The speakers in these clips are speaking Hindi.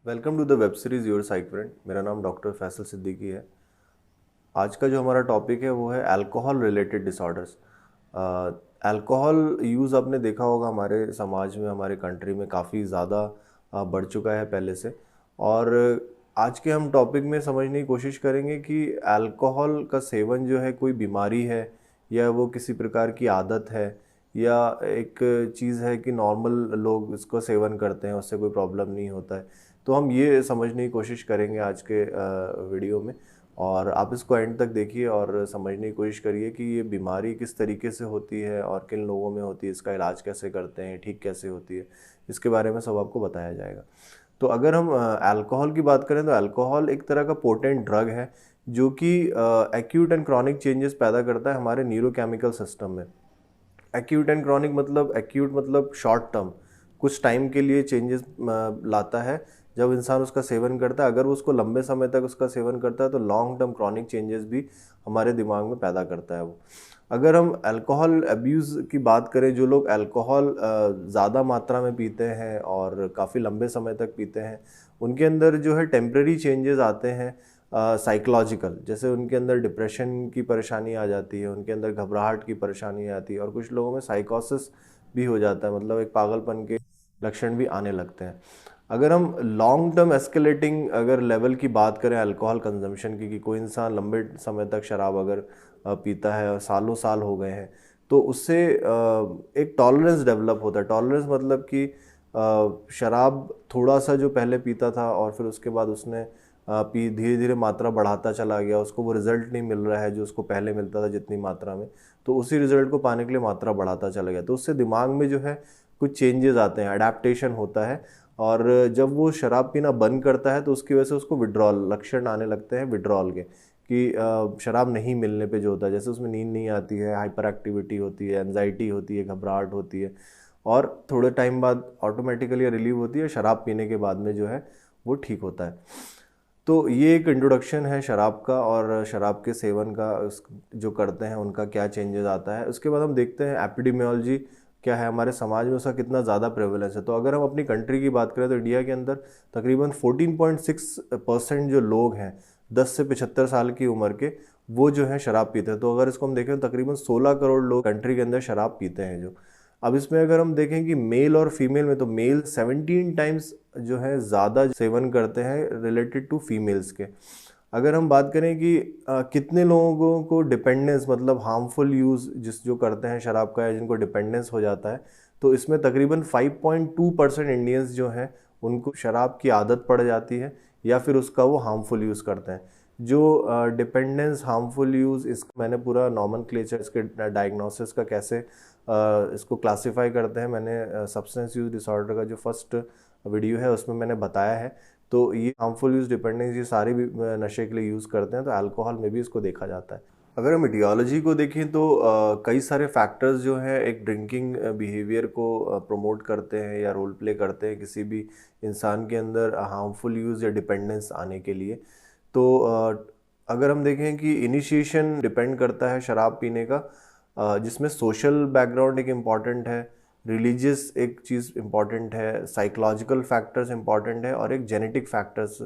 Welcome to the web series your psych friend. मेरा नाम डॉक्टर फैसल सिद्दीकी है। आज का जो हमारा टॉपिक है वो है alcohol related disorders. Alcohol use आपने देखा होगा हमारे समाज में, हमारे कंट्री में काफ़ी ज़्यादा बढ़ चुका है पहले से। और आज के हम टॉपिक में समझने की कोशिश करेंगे कि अल्कोहल का सेवन जो है कोई बीमारी है या वो किसी प्रकार की आदत है या एक चीज़ है कि नॉर्मल लोग इसको सेवन करते हैं, उससे कोई प्रॉब्लम नहीं होता है। तो हम ये समझने की कोशिश करेंगे आज के वीडियो में। और आप इसको एंड तक देखिए और समझने की कोशिश करिए कि ये बीमारी किस तरीके से होती है और किन लोगों में होती है, इसका इलाज कैसे करते हैं, ठीक कैसे होती है, इसके बारे में सब आपको बताया जाएगा। तो अगर हम अल्कोहल की बात करें तो अल्कोहल एक तरह का पोटेंट ड्रग है जो कि एक्यूट एंड क्रॉनिक चेंजेस पैदा करता है हमारे न्यूरोकेमिकल सिस्टम में। एक्यूट एंड क्रॉनिक मतलब एक्यूट मतलब शॉर्ट टर्म, कुछ टाइम के लिए चेंजेस लाता है जब इंसान उसका सेवन करता है। अगर वो उसको लंबे समय तक उसका सेवन करता है तो लॉन्ग टर्म क्रॉनिक चेंजेस भी हमारे दिमाग में पैदा करता है वो। अगर हम अल्कोहल अब्यूज़ की बात करें, जो लोग अल्कोहल ज़्यादा मात्रा में पीते हैं और काफ़ी लंबे समय तक पीते हैं, उनके अंदर जो है टेम्प्रेरी चेंजेस आते हैं साइकोलॉजिकल। जैसे उनके अंदर डिप्रेशन की परेशानी आ जाती है, उनके अंदर घबराहट की परेशानी आती है और कुछ लोगों में साइकोसिस भी हो जाता है, मतलब एक पागलपन के लक्षण भी आने लगते हैं। अगर हम लॉन्ग टर्म एस्केलेटिंग अगर लेवल की बात करें अल्कोहल कंजम्पशन की, कि कोई इंसान लंबे समय तक शराब अगर पीता है और सालों साल हो गए हैं, तो उससे एक टॉलरेंस डेवलप होता है। टॉलरेंस मतलब कि शराब थोड़ा सा जो पहले पीता था और फिर उसके बाद उसने पी धीरे धीरे मात्रा बढ़ाता चला गया, उसको वो रिजल्ट नहीं मिल रहा है जो उसको पहले मिलता था जितनी मात्रा में, तो उसी रिजल्ट को पाने के लिए मात्रा बढ़ाता चला गया। तो उससे दिमाग में जो है कुछ चेंजेस आते हैं, अडेप्टेशन होता है। और जब वो शराब पीना बंद करता है तो उसकी वजह से उसको विड्रॉल लक्षण आने लगते हैं, विड्रॉल के, कि शराब नहीं मिलने पे जो होता है, जैसे उसमें नींद नहीं आती है, हाइपर एक्टिविटी होती है, एनजाइटी होती है, घबराहट होती है और थोड़े टाइम बाद ऑटोमेटिकली रिलीव होती है। शराब पीने के बाद में जो है वो ठीक होता है। तो ये एक इंट्रोडक्शन है शराब का और शराब के सेवन का, जो करते हैं उनका क्या चेंजेस आता है। उसके बाद हम देखते हैं एपिडेमियोलॉजी क्या है हमारे समाज में, उसका कितना ज़्यादा प्रेवलेंस है। तो अगर हम अपनी कंट्री की बात करें तो इंडिया के अंदर तकरीबन 14.6% जो लोग हैं 10 से 75 साल की उम्र के, वो जो है शराब पीते हैं। तो अगर इसको हम देखें तो तकरीबन 16 करोड़ लोग कंट्री के अंदर शराब पीते हैं जो। अब इसमें अगर हम देखें कि मेल और फीमेल में, तो मेल 17 टाइम्स जो है ज़्यादा सेवन करते हैं रिलेटेड टू फीमेल्स के। अगर हम बात करें कि कितने लोगों को डिपेंडेंस मतलब हार्मफुल यूज़ जिस जो करते हैं शराब का, या जिनको डिपेंडेंस हो जाता है, तो इसमें तकरीबन 5.2% इंडियंस जो हैं उनको शराब की आदत पड़ जाती है या फिर उसका वो हार्मफुल यूज़ करते हैं। जो डिपेंडेंस हार्मफुल यूज़, इस मैंने पूरा नॉमेनक्लेचर इसके डायग्नोसिस का कैसे इसको क्लासिफाई करते हैं, मैंने सब्सटेंस यूज डिसऑर्डर का जो फर्स्ट वीडियो है उसमें मैंने बताया है। तो ये हार्मफुल यूज, डिपेंडेंस, ये सारे भी नशे के लिए यूज़ करते हैं, तो अल्कोहल में भी इसको देखा जाता है। अगर हम इटियोलॉजी को देखें तो कई सारे फैक्टर्स जो हैं एक ड्रिंकिंग बिहेवियर को प्रमोट करते हैं या रोल प्ले करते हैं किसी भी इंसान के अंदर हार्मफुल यूज़ या डिपेंडेंस आने के लिए। तो अगर हम देखें कि इनिशिएशन डिपेंड करता है शराब पीने का, जिसमें सोशल बैकग्राउंड एक इम्पॉर्टेंट है, रिलीजियस एक चीज़ इम्पॉर्टेंट है, साइकोलॉजिकल फैक्टर्स इम्पॉर्टेंट है और एक जेनेटिक फैक्टर्स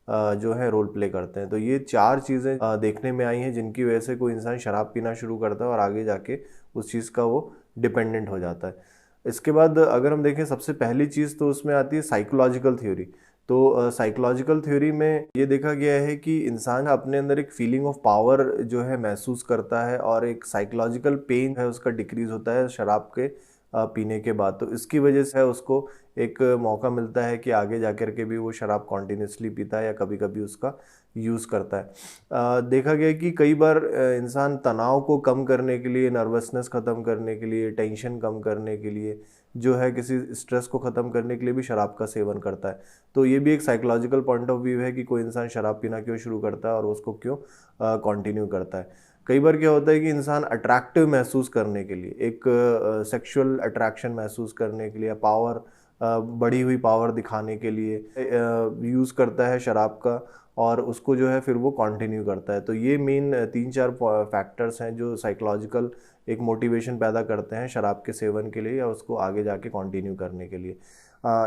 जो है रोल प्ले करते हैं। तो ये चार चीज़ें देखने में आई हैं जिनकी वजह से कोई इंसान शराब पीना शुरू करता है और आगे जाके उस चीज़ का वो डिपेंडेंट हो जाता है। इसके बाद अगर हम देखें सबसे पहली चीज़ तो उसमें आती है साइकोलॉजिकल थ्योरी। तो साइकोलॉजिकल थ्योरी में ये देखा गया है कि इंसान अपने अंदर एक फीलिंग ऑफ पावर जो है महसूस करता है और एक साइकोलॉजिकल पेन है उसका डिक्रीज होता है शराब के पीने के बाद। तो इसकी वजह से उसको एक मौका मिलता है कि आगे जाकर के भी वो शराब कॉन्टिन्यूसली पीता है या कभी कभी उसका यूज़ करता है। देखा गया कि कई बार इंसान तनाव को कम करने के लिए, नर्वसनेस ख़त्म करने के लिए, टेंशन कम करने के लिए, जो है किसी स्ट्रेस को ख़त्म करने के लिए भी शराब का सेवन करता है। तो ये भी एक साइकोलॉजिकल पॉइंट ऑफ व्यू है कि कोई इंसान शराब पीना क्यों शुरू करता है और उसको क्यों कंटिन्यू करता है। कई बार क्या होता है कि इंसान अट्रैक्टिव महसूस करने के लिए, एक सेक्सुअल अट्रैक्शन महसूस करने के लिए, पावर, बढ़ी हुई पावर दिखाने के लिए यूज़ करता है शराब का और उसको जो है फिर वो कंटिन्यू करता है। तो ये मेन 3-4 फैक्टर्स हैं जो साइकोलॉजिकल एक मोटिवेशन पैदा करते हैं शराब के सेवन के लिए या उसको आगे जाके कंटिन्यू करने के लिए।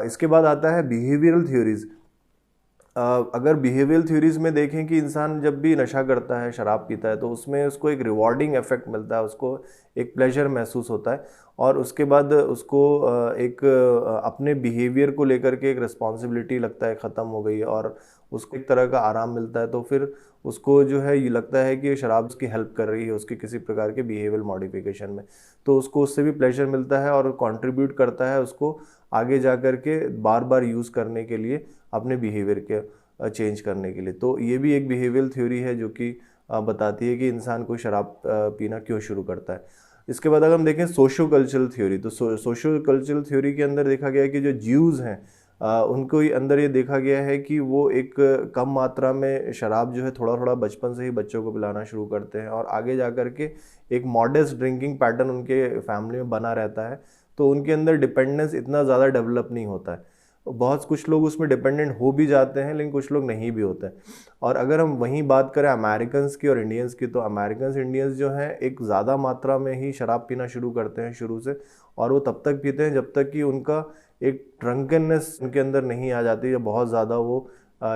इसके बाद आता है बिहेवियरल थ्योरीज। अगर बिहेवियरल थ्योरीज में देखें कि इंसान जब भी नशा करता है, शराब पीता है, तो उसमें उसको एक रिवॉर्डिंग इफेक्ट मिलता है, उसको एक प्लेजर महसूस होता है और उसके बाद उसको एक अपने बिहेवियर को लेकर के एक रिस्पॉन्सिबिलिटी लगता है ख़त्म हो गई है और उसको एक तरह का आराम मिलता है। तो फिर उसको जो है ये लगता है कि शराब उसकी हेल्प कर रही है उसकी किसी प्रकार के बिहेवियर मॉडिफिकेशन में, तो उसको उससे भी प्लेजर मिलता है और कंट्रीब्यूट करता है उसको आगे जा कर के बार बार यूज़ करने के लिए, अपने बिहेवियर के चेंज करने के लिए। तो ये भी एक बिहेवियरल थ्योरी है जो कि बताती है कि इंसान को शराब पीना क्यों शुरू करता है। इसके बाद अगर हम देखें सोशो कल्चरल थ्योरी, तो सोशो कल्चरल थ्योरी के अंदर देखा गया है कि जो ज्यूज़ हैं उनको ही अंदर ये देखा गया है कि वो एक कम मात्रा में शराब जो है थोड़ा थोड़ा बचपन से ही बच्चों को पिलाना शुरू करते हैं और आगे जा कर के एक मॉडेस्ट ड्रिंकिंग पैटर्न उनके फैमिली में बना रहता है, तो उनके अंदर डिपेंडेंस इतना ज़्यादा डेवलप नहीं होता है। बहुत कुछ लोग उसमें डिपेंडेंट हो भी जाते हैं लेकिन कुछ लोग नहीं भी होते हैं। और अगर हम वहीं बात करें अमेरिकन्स की और इंडियंस की, तो अमेरिकन्स इंडियंस जो हैं एक ज़्यादा मात्रा में ही शराब पीना शुरू करते हैं शुरू से, और वो तब तक पीते हैं जब तक कि उनका एक ड्रंकननेस उनके अंदर नहीं आ जाती या बहुत ज़्यादा वो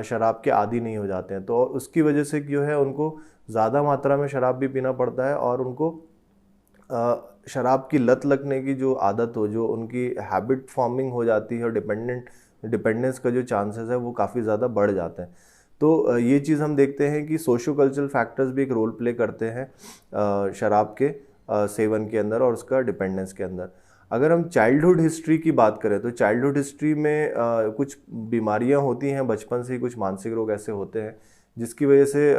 शराब के आदी नहीं हो जाते हैं। तो उसकी वजह से जो है उनको ज़्यादा मात्रा में शराब भी पीना पड़ता है और उनको शराब की लत लगने की जो आदत हो, जो उनकी हैबिट फॉर्मिंग हो जाती है और डिपेंडेंस का जो चांसेस है वो काफ़ी ज़्यादा बढ़ जाते हैं। तो ये चीज़ हम देखते हैं कि सोशो कल्चरल फैक्टर्स भी एक रोल प्ले करते हैं शराब के सेवन के अंदर और उसका डिपेंडेंस के अंदर। अगर हम चाइल्डहुड हिस्ट्री की बात करें तो चाइल्डहुड हिस्ट्री में कुछ बीमारियां होती हैं बचपन से ही, कुछ मानसिक रोग ऐसे होते हैं जिसकी वजह से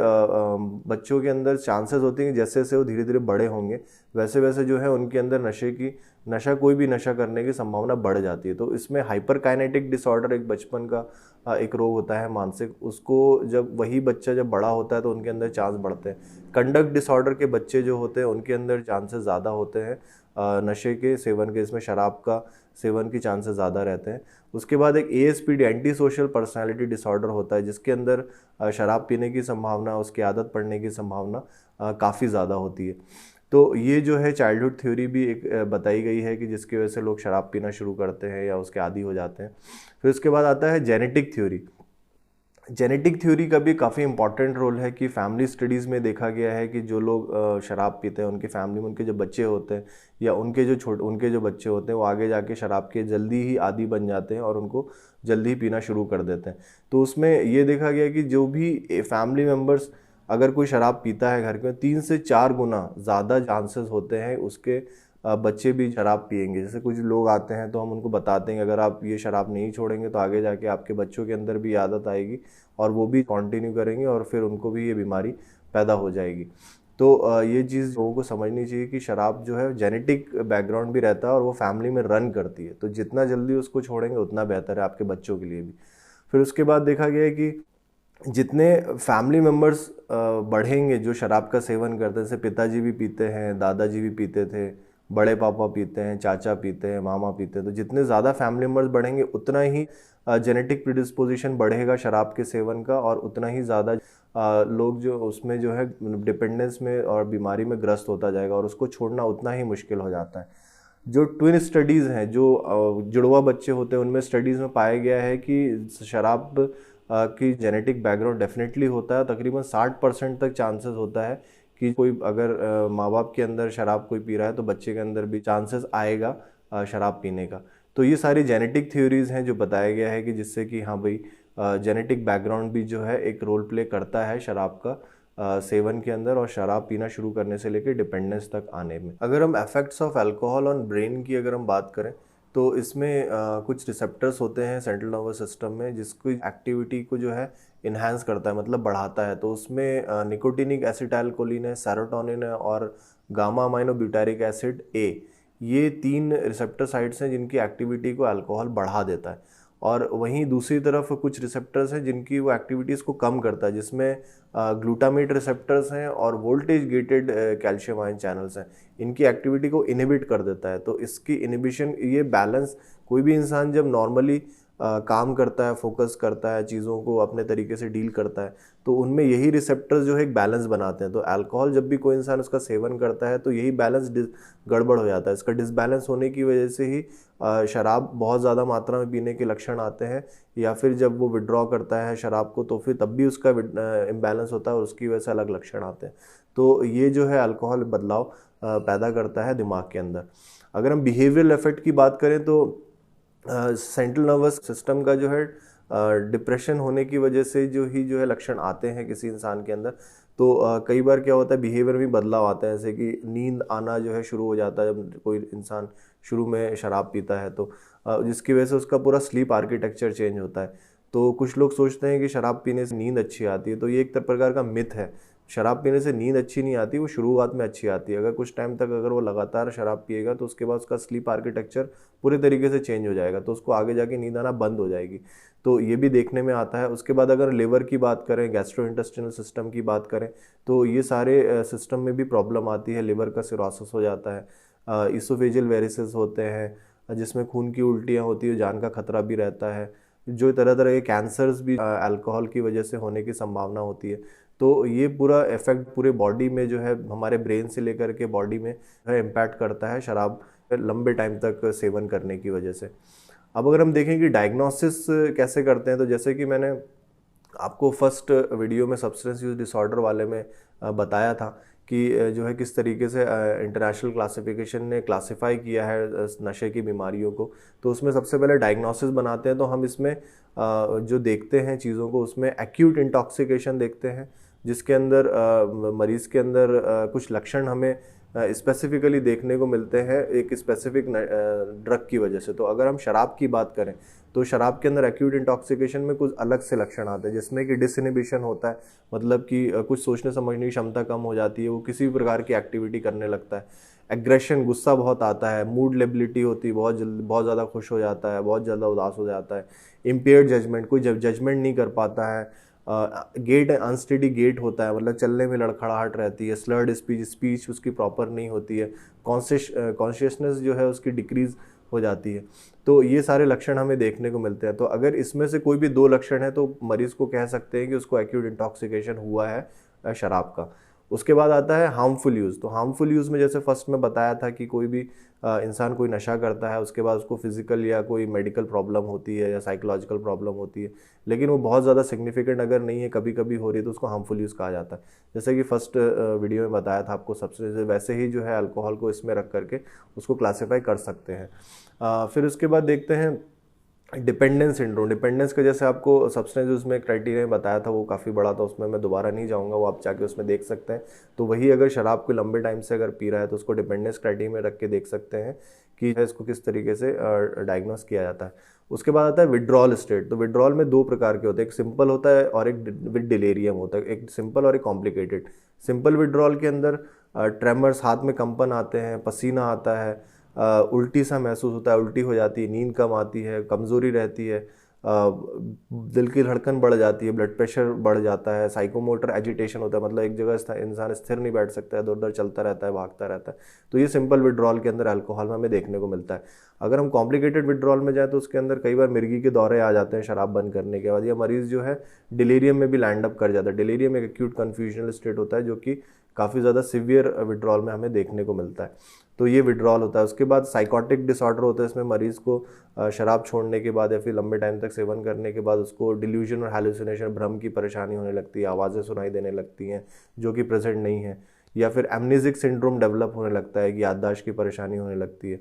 बच्चों के अंदर चांसेस होते हैं कि जैसे जैसे वो धीरे धीरे बड़े होंगे वैसे वैसे जो है उनके अंदर कोई भी नशा करने की संभावना बढ़ जाती है। तो इसमें हाइपर काइनेटिक डिसऑर्डर एक बचपन का एक रोग होता है मानसिक, उसको जब वही बच्चा जब बड़ा होता है तो उनके अंदर चांस बढ़ते हैं। कंडक्ट डिसऑर्डर के बच्चे जो होते हैं उनके अंदर चांसेस ज़्यादा होते हैं नशे के सेवन के, इसमें शराब का सेवन की चांसेस ज़्यादा रहते हैं। उसके बाद एक ASPD anti social personality disorder होता है जिसके अंदर शराब पीने की संभावना, उसकी आदत पड़ने की संभावना काफ़ी ज़्यादा होती है। तो ये जो है चाइल्डहुड थ्योरी भी एक बताई गई है कि जिसकी वजह से लोग शराब पीना शुरू करते हैं या उसके आदी हो जाते हैं। फिर उसके बाद आता है जेनेटिक थ्योरी। जेनेटिक थ्योरी का भी काफ़ी इंपॉर्टेंट रोल है कि फैमिली स्टडीज़ में देखा गया है कि जो लोग शराब पीते हैं उनकी फैमिली में उनके जो बच्चे होते हैं या उनके जो बच्चे होते हैं वो आगे जाके शराब के जल्दी ही आदी बन जाते हैं और उनको जल्दी ही पीना शुरू कर देते हैं। तो उसमें ये देखा गया कि जो भी फैमिली मेम्बर्स अगर कोई शराब पीता है घर के, 3 से 4 गुना ज़्यादा चांसेस होते हैं उसके बच्चे भी शराब पिएंगे। जैसे कुछ लोग आते हैं तो हम उनको बताते हैं कि अगर आप ये शराब नहीं छोड़ेंगे तो आगे जाके आपके बच्चों के अंदर भी आदत आएगी और वो भी कंटिन्यू करेंगे और फिर उनको भी ये बीमारी पैदा हो जाएगी। तो ये चीज़ लोगों को समझनी चाहिए कि शराब जो है जेनेटिक बैकग्राउंड भी रहता है और वो फैमिली में रन करती है, तो जितना जल्दी उसको छोड़ेंगे उतना बेहतर है आपके बच्चों के लिए भी। फिर उसके बाद देखा गया है कि जितने फैमिली मेम्बर्स बढ़ेंगे जो शराब का सेवन करते हैं, जैसे पिताजी भी पीते हैं, दादाजी भी पीते थे, बड़े पापा पीते हैं, चाचा पीते हैं, मामा पीते हैं, तो जितने ज़्यादा फैमिली मेम्बर्स बढ़ेंगे उतना ही जेनेटिक प्रिडिस्पोजिशन बढ़ेगा शराब के सेवन का और उतना ही ज़्यादा लोग जो उसमें जो है डिपेंडेंस में और बीमारी में ग्रस्त होता जाएगा और उसको छोड़ना उतना ही मुश्किल हो जाता है। जो ट्विन स्टडीज़ हैं, जो जुड़वा बच्चे होते हैं, उनमें स्टडीज़ में पाया गया है कि शराब की जेनेटिक बैकग्राउंड डेफिनेटली होता है। तकरीबन 60% तक चांसेस होता है कि कोई अगर माँ बाप के अंदर शराब कोई पी रहा है तो बच्चे के अंदर भी चांसेस आएगा शराब पीने का। तो ये सारी जेनेटिक थ्योरीज हैं जो बताया गया है कि जिससे कि हाँ भाई जेनेटिक बैकग्राउंड भी जो है एक रोल प्ले करता है शराब का सेवन के अंदर और शराब पीना शुरू करने से लेकर डिपेंडेंस तक आने में। अगर हम effects of alcohol on brain की अगर हम बात करें तो इसमें कुछ रिसेप्टर्स होते हैं सेंट्रल नर्वस सिस्टम में जिसकी एक्टिविटी को जो है इन्हांस करता है, मतलब बढ़ाता है। तो उसमें निकोटिनिक एसिटाइलकोलिन है, सेरोटोनिन है और gamma amino butyric acid A, ये 3 रिसेप्टर साइट्स हैं जिनकी एक्टिविटी को अल्कोहल बढ़ा देता है। और वहीं दूसरी तरफ कुछ रिसेप्टर्स हैं जिनकी वो एक्टिविटीज़ को कम करता है, जिसमें ग्लूटामेट रिसेप्टर्स हैं और voltage gated calcium ion channels हैं, इनकी एक्टिविटी को इनहिबिट कर देता है। तो इसकी इनहिबिशन, ये बैलेंस, कोई भी इंसान जब नॉर्मली काम करता है, फोकस करता है, चीज़ों को अपने तरीके से डील करता है, तो उनमें यही रिसेप्टर्स जो है एक बैलेंस बनाते हैं। तो अल्कोहल जब भी कोई इंसान उसका सेवन करता है तो यही बैलेंस गड़बड़ हो जाता है। इसका डिसबैलेंस होने की वजह से ही शराब बहुत ज़्यादा मात्रा में पीने के लक्षण आते हैं, या फिर जब वो विड्रॉ करता है शराब को तो फिर तब भी उसका इम्बैलेंस होता है और उसकी वजह से अलग लक्षण आते हैं। तो ये जो है अल्कोहल बदलाव पैदा करता है दिमाग के अंदर। अगर हम बिहेवियरल इफेक्ट की बात करें तो सेंट्रल नर्वस सिस्टम का जो है डिप्रेशन होने की वजह से जो है लक्षण आते हैं किसी इंसान के अंदर, तो कई बार क्या होता है बिहेवियर में बदलाव आता है, जैसे कि नींद आना जो है शुरू हो जाता है जब कोई इंसान शुरू में शराब पीता है, तो जिसकी वजह से उसका पूरा स्लीप आर्किटेक्चर चेंज होता है। तो कुछ लोग सोचते हैं कि शराब पीने से नींद अच्छी आती है, तो ये एक प्रकार का मिथ है। शराब पीने से नींद अच्छी नहीं आती, वो शुरुआत में अच्छी आती है। अगर कुछ टाइम तक अगर वो लगातार शराब पिएगा तो उसके बाद उसका स्लीप आर्किटेक्चर पूरे तरीके से चेंज हो जाएगा, तो उसको आगे जाके नींद आना बंद हो जाएगी। तो ये भी देखने में आता है। उसके बाद अगर लिवर की बात करें, गैस्ट्रोइंटेस्टिनल सिस्टम की बात करें, तो ये सारे सिस्टम में भी प्रॉब्लम आती है। लिवर का सिरोसिस हो जाता है, इसोफेजियल वेरिसेस होते हैं जिसमें खून की उल्टियाँ होती है, जान का खतरा भी रहता है। जो तरह तरह के कैंसर्स भी अल्कोहल की वजह से होने की संभावना होती है। तो ये पूरा इफेक्ट पूरे बॉडी में जो है, हमारे ब्रेन से लेकर के बॉडी में इम्पैक्ट करता है शराब लंबे टाइम तक सेवन करने की वजह से। अब अगर हम देखें कि डायग्नोसिस कैसे करते हैं, तो जैसे कि मैंने आपको फर्स्ट वीडियो में सब्सटेंस यूज डिसऑर्डर वाले में बताया था कि जो है किस तरीके से इंटरनेशनल क्लासिफिकेशन ने क्लासिफाई किया है नशे की बीमारियों को। तो उसमें सबसे पहले डायग्नोसिस बनाते हैं, तो हम इसमें जो देखते हैं चीज़ों को, उसमें एक्यूट इंटॉक्सिकेशन देखते हैं, जिसके अंदर मरीज़ के अंदर कुछ लक्षण हमें स्पेसिफिकली देखने को मिलते हैं एक स्पेसिफिक ड्रग की वजह से। तो अगर हम शराब की बात करें तो शराब के अंदर एक्यूट इंटॉक्सिकेशन में कुछ अलग से लक्षण आते हैं, जिसमें कि डिसइनहिबिशन होता है, मतलब कि कुछ सोचने समझने की क्षमता कम हो जाती है, वो किसी भी प्रकार की एक्टिविटी करने लगता है। एग्रेशन, गुस्सा बहुत आता है, मूड लेबिलिटी होती है, बहुत ज़्यादा खुश हो जाता है, बहुत ज़्यादा उदास हो जाता है। इम्पेयर्ड जजमेंट, कोई जजमेंट नहीं कर पाता है। गेट अनस्टेडी गेट होता है, मतलब चलने में लड़खड़ाहट रहती है। स्लर्ड स्पीच उसकी प्रॉपर नहीं होती है। कॉन्शियसनेस जो है उसकी डिक्रीज हो जाती है। तो ये सारे लक्षण हमें देखने को मिलते हैं। तो अगर इसमें से कोई भी दो लक्षण है तो मरीज को कह सकते हैं कि उसको एक्यूट इंटॉक्सिकेशन हुआ है शराब का। उसके बाद आता है हार्मफुल यूज़। तो हार्मफुल यूज़ में जैसे फर्स्ट में बताया था कि कोई भी इंसान कोई नशा करता है, उसके बाद उसको फिजिकल या कोई मेडिकल प्रॉब्लम होती है या साइकोलॉजिकल प्रॉब्लम होती है, लेकिन वो बहुत ज़्यादा सिग्निफिकेंट अगर नहीं है, कभी कभी हो रही है, तो उसको हार्मफुल यूज़ कहा जाता है। जैसे कि फर्स्ट वीडियो में बताया था आपको सब्सटेंस, वैसे ही जो है अल्कोहल को इसमें रख करके उसको क्लासीफाई कर सकते हैं। फिर उसके बाद देखते हैं डिपेंडेंस सिंड्रोम। डिपेंडेंस का जैसे आपको सब्सटेंस उसमें क्राइटेरिया बताया था, वो काफ़ी बड़ा था, उसमें मैं दोबारा नहीं जाऊंगा, वो आप जाके उसमें देख सकते हैं। तो वही अगर शराब को लंबे टाइम से अगर पी रहा है तो उसको डिपेंडेंस क्राइटेरिया में रख के देख सकते हैं कि इसको किस तरीके से डायग्नोस किया जाता है। उसके बाद आता है विड्रॉल स्टेट। तो विड्रॉल में दो प्रकार के होते हैं, एक सिंपल होता है और एक विद डिलेरियम होता है। एक सिंपल और एक कॉम्प्लिकेटेड। सिंपल विड्रॉल के अंदर ट्रेमर्स, हाथ में कंपन आते हैं, पसीना आता है, उल्टी सा महसूस होता है, उल्टी हो जाती है, नींद कम आती है, कमज़ोरी रहती है, दिल की धड़कन बढ़ जाती है, ब्लड प्रेशर बढ़ जाता है, साइकोमोटर एजिटेशन होता है, मतलब एक जगह इंसान स्थिर नहीं बैठ सकता है, इधर उधर चलता रहता है, भागता रहता है। तो ये सिंपल विड्रॉल के अंदर अल्कोहल में हमें देखने को मिलता है। अगर हम कॉम्प्लिकेटेड विड्रॉल में जाए तो उसके अंदर कई बार मिर्गी के दौरे आ जाते हैं शराब बंद करने के बाद, या मरीज़ जो है डिलीरियम में भी लैंड अप कर जाता है। डिलीरियम एक एक्यूट कन्फ्यूजनल स्टेट होता है जो कि काफ़ी ज़्यादा सिवियर विड्रॉल में हमें देखने को मिलता है। तो ये विड्रॉल होता है। उसके बाद साइकोटिक डिसऑर्डर होता है, इसमें मरीज़ को शराब छोड़ने के बाद या फिर लंबे टाइम तक सेवन करने के बाद उसको डिल्यूजन और हैलुसिनेशन, भ्रम की परेशानी होने लगती है, आवाज़ें सुनाई देने लगती हैं जो कि प्रेजेंट नहीं है, या फिर एमनेसिक सिंड्रोम डेवलप होने लगता है कि याददाश्त की परेशानी होने लगती है।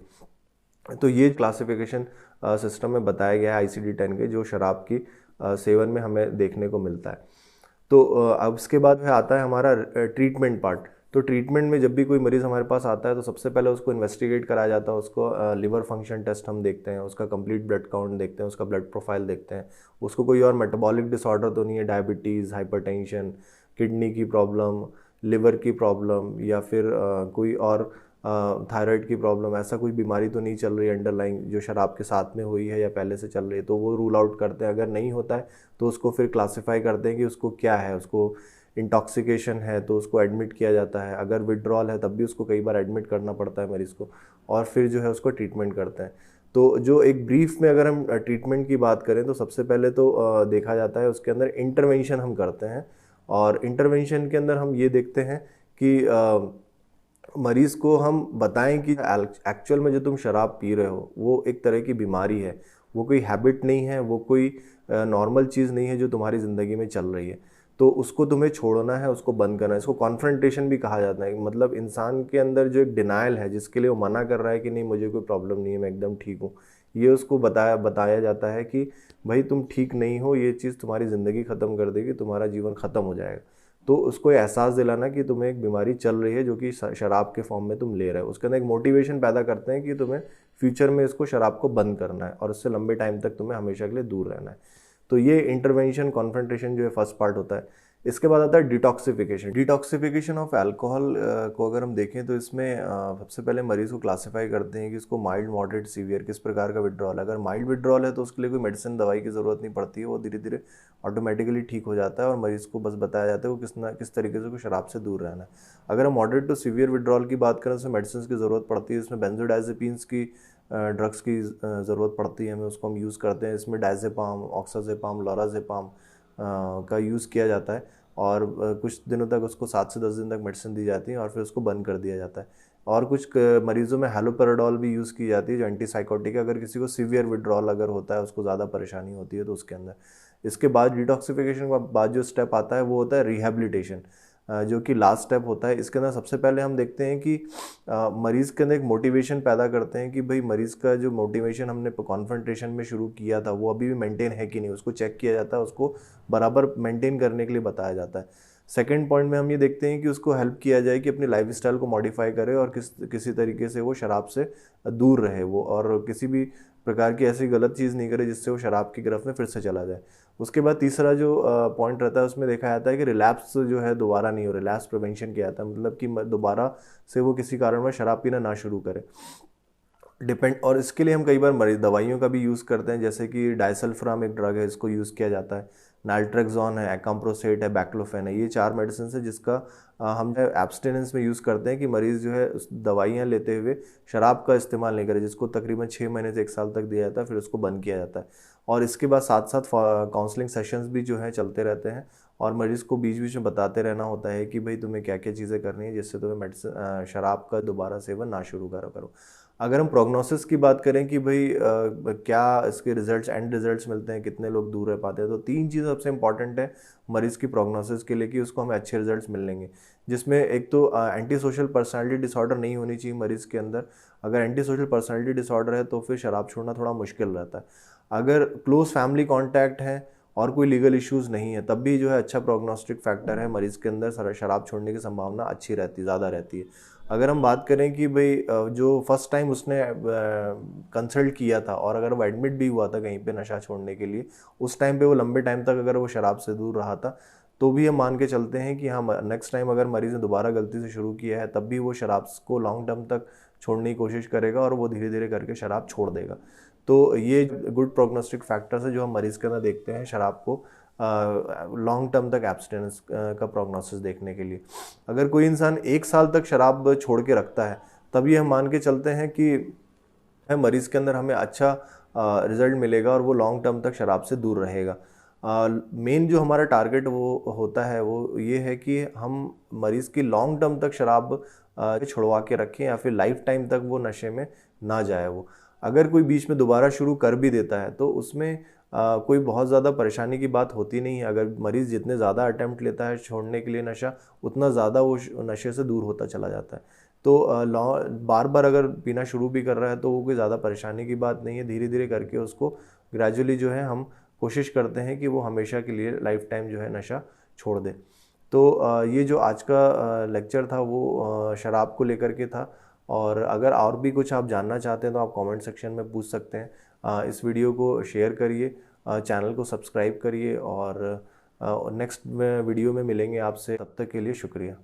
तो ये क्लासिफिकेशन सिस्टम में बताया गया है ICD-10 के, जो शराब की सेवन में हमें देखने को मिलता है। तो अब इसके बाद आता है हमारा ट्रीटमेंट पार्ट। तो ट्रीटमेंट में जब भी कोई मरीज़ हमारे पास आता है तो सबसे पहले उसको इन्वेस्टिगेट कराया जाता है। उसको लिवर फंक्शन टेस्ट हम देखते हैं, उसका कंप्लीट ब्लड काउंट देखते हैं, उसका ब्लड प्रोफाइल देखते हैं, उसको कोई और मेटाबॉलिक डिसऑर्डर तो नहीं है, डायबिटीज़, हाइपरटेंशन, किडनी की प्रॉब्लम, लिवर की प्रॉब्लम, या फिर कोई और थायराइड की प्रॉब्लम, ऐसा कोई बीमारी तो नहीं चल रही है अंडरलाइंग जो शराब के साथ में हुई है या पहले से चल रही है, तो वो रूल आउट करते हैं। अगर नहीं होता है तो उसको फिर क्लासिफाई करते हैं कि उसको क्या है, उसको इंटॉक्सिकेशन है तो उसको एडमिट किया जाता है, अगर विड्रॉल है तब भी उसको कई बार एडमिट करना पड़ता है मरीज़ को, और फिर जो है उसको ट्रीटमेंट करते हैं। तो जो एक ब्रीफ में अगर हम ट्रीटमेंट की बात करें तो सबसे पहले तो देखा जाता है उसके अंदर इंटरवेंशन हम करते हैं। और इंटरवेंशन के अंदर हम ये देखते हैं कि मरीज़ को हम बताएं कि एक्चुअल में जो तुम शराब पी रहे हो वो एक तरह की बीमारी है, वो कोई हैबिट नहीं है, वो कोई नॉर्मल चीज़ नहीं है जो तुम्हारी ज़िंदगी में चल रही है। तो उसको तुम्हें छोड़ना है, उसको बंद करना है। इसको कॉन्फ्रंटेशन भी कहा जाता है। मतलब इंसान के अंदर जो एक डिनायल है, जिसके लिए वो मना कर रहा है कि नहीं मुझे कोई प्रॉब्लम नहीं है, मैं एकदम ठीक हूँ, ये उसको बताया जाता है कि भाई तुम ठीक नहीं हो, ये चीज़ तुम्हारी ज़िंदगी ख़त्म कर देगी, तुम्हारा जीवन ख़त्म हो जाएगा। तो उसको एहसास दिलाना कि तुम्हें एक बीमारी चल रही है जो कि शराब के फॉर्म में तुम ले रहे हो। उसके अंदर एक मोटिवेशन पैदा करते हैं कि तुम्हें फ्यूचर में इसको शराब को बंद करना है और उससे लंबे टाइम तक तुम्हें हमेशा के लिए दूर रहना है। तो ये इंटरवेंशन कॉन्फ्रंटेशन जो है फर्स्ट पार्ट होता है। इसके बाद आता है डिटॉक्सिफिकेशन। डिटॉक्सिफिकेशन ऑफ अल्कोहल को अगर हम देखें तो इसमें सबसे पहले मरीज़ को क्लासिफाई करते हैं कि इसको माइल्ड, मॉडरेट, सीवियर किस प्रकार का विड्रॉल है। अगर माइल्ड विड्रॉल है तो उसके लिए कोई मेडिसिन, दवाई की ज़रूरत नहीं पड़ती है, वो धीरे धीरे ऑटोमेटिकली ठीक हो जाता है और मरीज़ को बस बताया जाता है वो किस तरीके से को शराब से दूर रहना है। अगर हम मॉडरेट टू सीवियर विड्रॉल की बात करें तो उसमें मेडिसिन की ज़रूरत पड़ती है। इसमें बेंजोडाइजेपिन्स की ड्रग्स की ज़रूरत पड़ती है हमें, उसको हम यूज़ करते हैं। इसमें डायजेपाम, ऑक्साजेपाम, लोराजेपाम का यूज़ किया जाता है और कुछ दिनों तक उसको 7 से 10 दिन तक मेडिसिन दी जाती है और फिर उसको बंद कर दिया जाता है। और कुछ मरीज़ों में हैलोपेराडोल भी यूज़ की जाती है जो एंटीसाइकोटिक है, अगर किसी को सीवियर विड्रॉल अगर होता है, उसको ज़्यादा परेशानी होती है तो उसके अंदर। इसके बाद डिटॉक्सिफिकेशन के बाद जो स्टेप आता है वो होता है रिहैबिलिटेशन, जो कि लास्ट स्टेप होता है। इसके अंदर सबसे पहले हम देखते हैं कि मरीज़ के अंदर एक मोटिवेशन पैदा करते हैं कि भाई मरीज़ का जो मोटिवेशन हमने कॉन्फ्रंटेशन में शुरू किया था वो अभी भी मेंटेन है कि नहीं, उसको चेक किया जाता है, उसको बराबर मेंटेन करने के लिए बताया जाता है। सेकंड पॉइंट में हम ये देखते हैं कि उसको हेल्प किया जाए कि अपनी लाइफस्टाइल को मॉडिफाई करे और किसी तरीके से वो शराब से दूर रहे वो, और किसी भी प्रकार की ऐसी गलत चीज़ नहीं करे जिससे वो शराब की गिरफ्त में फिर से चला जाए। उसके बाद तीसरा जो पॉइंट रहता है उसमें देखा जाता है कि रिलैप्स जो है दोबारा नहीं हो, रिलैप्स प्रिवेंशन किया जाता है, मतलब कि दोबारा से वो किसी कारण में शराब पीना ना शुरू करे। और इसके लिए हम कई बार मरीज दवाइयों का भी यूज़ करते हैं, जैसे कि डायसल्फाम एक ड्रग है, इसको यूज़ किया जाता है। नाइट्रेक्सोन है, एकम्प्रोसेट है, बैक्लोफेन है, ये 4 मेडिसिन है जिसका हम एब्सटेनेंस में यूज़ करते हैं कि मरीज़ जो है उस दवाइयाँ लेते हुए शराब का इस्तेमाल नहीं करे, जिसको तकरीबन 6 महीने से 1 साल तक दिया जाता है, फिर उसको बंद किया जाता है। और इसके बाद साथ साथ काउंसलिंग सेशंस भी जो हैं चलते रहते हैं और मरीज़ को बीच बीच में बताते रहना होता है कि भाई तुम्हें क्या क्या चीज़ें करनी है जिससे तुम्हें मेडिसिन शराब का दोबारा सेवन ना शुरू करो। अगर हम प्रोग्नोसिस की बात करें कि भाई क्या इसके रिजल्ट्स, एंड रिजल्ट्स मिलते हैं, कितने लोग दूर रह पाते हैं, तो 3 चीज़ सबसे इंपॉर्टेंट है मरीज़ की प्रोग्नोसिस के लिए कि उसको हमें अच्छे रिजल्ट्स मिलेंगे। जिसमें एक तो एंटी सोशल पर्सनैलिटी डिसऑर्डर नहीं होनी चाहिए मरीज़ के अंदर। अगर एंटी सोशल पर्सनैलिटी डिसऑर्डर है तो फिर शराब छोड़ना थोड़ा मुश्किल रहता है। अगर क्लोज फैमिली कॉन्टैक्ट है और कोई लीगल इश्यूज़ नहीं है तब भी जो है अच्छा प्रोग्नोस्टिक फैक्टर है, मरीज़ के अंदर शराब छोड़ने की संभावना अच्छी रहती, ज़्यादा रहती है। अगर हम बात करें कि भाई जो फर्स्ट टाइम उसने कंसल्ट किया था और अगर वो एडमिट भी हुआ था कहीं पे नशा छोड़ने के लिए, उस टाइम पे वो लंबे टाइम तक अगर वो शराब से दूर रहा था, तो भी हम मान के चलते हैं कि हाँ नेक्स्ट टाइम अगर मरीज़ ने दोबारा गलती से शुरू किया है तब भी वो शराब को लॉन्ग टर्म तक छोड़ने की कोशिश करेगा और वो धीरे धीरे करके शराब छोड़ देगा। तो ये गुड प्रोग्नोस्टिक फैक्टर्स है जो हम मरीज़ के अंदर देखते हैं शराब को लॉन्ग टर्म तक एब्सटेंस का प्रोग्नोसिस देखने के लिए। अगर कोई इंसान 1 साल तक शराब छोड़ के रखता है तभी हम मान के चलते हैं कि मरीज़ के अंदर हमें अच्छा रिजल्ट मिलेगा और वो लॉन्ग टर्म तक शराब से दूर रहेगा। मेन जो हमारा टारगेट वो होता है वो ये है कि हम मरीज़ की लॉन्ग टर्म तक शराब छुड़वा के रखें या फिर लाइफ टाइम तक वो नशे में ना जाए वो। अगर कोई बीच में दोबारा शुरू कर भी देता है तो उसमें कोई बहुत ज़्यादा परेशानी की बात होती नहीं है। अगर मरीज़ जितने ज़्यादा अटैम्प्ट लेता है छोड़ने के लिए नशा, उतना ज़्यादा वो नशे से दूर होता चला जाता है। तो बार बार अगर पीना शुरू भी कर रहा है तो वो कोई ज़्यादा परेशानी की बात नहीं है। धीरे धीरे करके उसको ग्रेजुअली जो है हम कोशिश करते हैं कि वो हमेशा के लिए लाइफ टाइम जो है नशा छोड़ दे। तो ये जो आज का लेक्चर था वो शराब को लेकर के था। और अगर और भी कुछ आप जानना चाहते हैं तो आप कमेंट सेक्शन में पूछ सकते हैं। इस वीडियो को शेयर करिए, चैनल को सब्सक्राइब करिए और नेक्स्ट वीडियो में मिलेंगे आपसे। तब तक के लिए शुक्रिया।